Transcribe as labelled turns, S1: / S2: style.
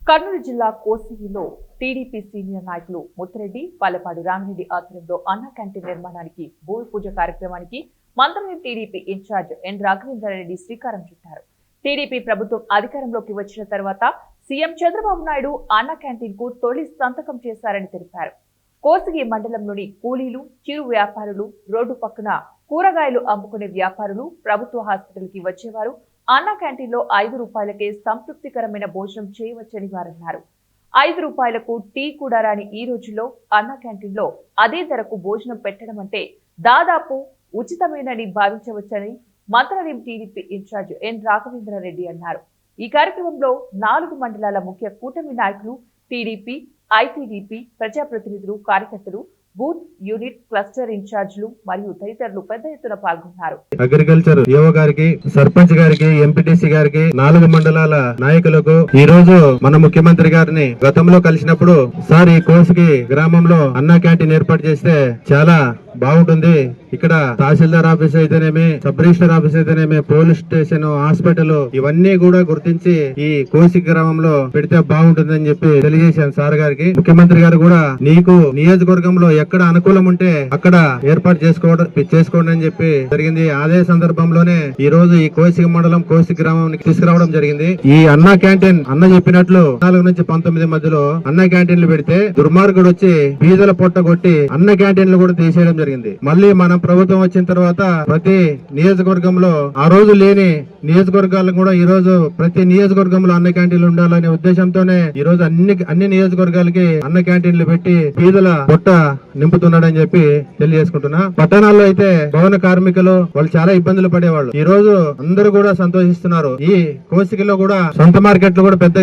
S1: కర్నూలు జిల్లా కోసిగిలో TDP senior నాయకులు ముత్తిరెడ్డి, పల్లెపాడు రామిరెడ్డి ఆధ్వర్యంలో అన్న క్యాంటీన్ నిర్మాణానికి భూమి పూజ కార్యక్రమానికి మంత్రి టీడీపీ ఇన్ఛార్జ్ ఎన్ రాఘవేంద్రారెడ్డి శ్రీకారం చుట్టారు. టీడీపీ ప్రభుత్వం అధికారంలోకి వచ్చిన తర్వాత సీఎం చంద్రబాబు నాయుడు అన్న క్యాంటీన్ కు తొలి సంతకం చేశారని తెలిపారు. కోసిగి మండలంలోని కూలీలు, చిరు వ్యాపారులు, రోడ్డు పక్కన కూరగాయలు అమ్ముకునే వ్యాపారులు, ప్రభుత్వ హాస్పిటల్ కి వచ్చేవారు అన్న క్యాంటీన్ లో 5 రూపాయలకే సంతృప్తికరమైన భోజనం చేయవచ్చని వారన్నారు. 5 రూపాయలకు టీ కూడా రాని ఈ రోజుల్లో అన్న క్యాంటీన్ లో అదే ధరకు భోజనం పెట్టడం అంటే దాదాపు ఉచితమేనని భావించవచ్చని మంత్రి టీడీపీ ఇన్ఛార్జ్ ఎన్ రాఘవేంద్రారెడ్డి అన్నారు. ఈ కార్యక్రమంలో 4 మండలాల ముఖ్య కూటమి నాయకులు, టీడీపీ, ఐటీడీపీ ప్రజాప్రతినిధులు, కార్యకర్తలు, బూత్ యూనిట్ క్లస్టర్ ఇన్ఛార్జ్లు మరియు తదితరులు పెద్ద ఎత్తున పాల్గొన్నారు.
S2: అగ్రికల్చర్ యువ గారికి, సర్పంచ్ గారికి, ఎంపీటీసీ గారికి, 4 మండలాల నాయకులకు ఈ రోజు మన ముఖ్యమంత్రి గారిని గతంలో కలిసినప్పుడు సార్ ఈ కోసిగి గ్రామంలో అన్నా క్యాంటీన్ ఏర్పాటు చేస్తే చాలా బాగుంటుంది, ఇక్కడ తహసీల్దార్ ఆఫీస్ అయితేనేమి, సబ్ రిజిస్టర్ ఆఫీస్ అయితేనేమి, పోలీస్ స్టేషన్, హాస్పిటల్ ఇవన్నీ కూడా గుర్తించి ఈ కోసిగి గ్రామంలో పెడితే బాగుంటుందని చెప్పి తెలియజేశాను సార్ గారికి. ముఖ్యమంత్రి గారు కూడా నీకు నియోజకవర్గంలో ఎక్కడ అనుకూలం ఉంటే అక్కడ ఏర్పాటు చేసుకోండి అని చెప్పి జరిగింది. అదే సందర్భంలోనే ఈ రోజు ఈ కోసిగి మండలం కోసిగి గ్రామానికి తీసుకురావడం జరిగింది. ఈ అన్నా క్యాంటీన్ అన్న చెప్పినట్లు 4 నుంచి 19 మధ్యలో అన్న క్యాంటీన్లు పెడితే దుర్మార్గుడు వచ్చి బీదల పొట్ట కొట్టి అన్న క్యాంటీన్లు కూడా తీసేయడం జరిగింది. మళ్ళీ మన ప్రభుత్వం వచ్చిన తర్వాత ప్రతి నియోజకవర్గంలో ఆ రోజు లేని నియోజకవర్గాలకు కూడా ఈ రోజు ప్రతి నియోజకవర్గంలో అన్న క్యాంటీన్లు ఉండాలనే ఉద్దేశంతోనే ఈ రోజు అన్ని నియోజకవర్గాలకి అన్న క్యాంటీన్లు పెట్టి బీదల పొట్ట నింపుతున్నాడని చెప్పి తెలియజేసుకుంటున్నా. పట్టణాల్లో అయితే భవన కార్మికులు వాళ్ళు చాలా ఇబ్బందులు పడేవాళ్ళు. ఈ రోజు అందరూ కూడా సంతోషిస్తున్నారు. ఈ కోసిగిలో కూడా సొంత మార్కెట్లు కూడా పెద్ద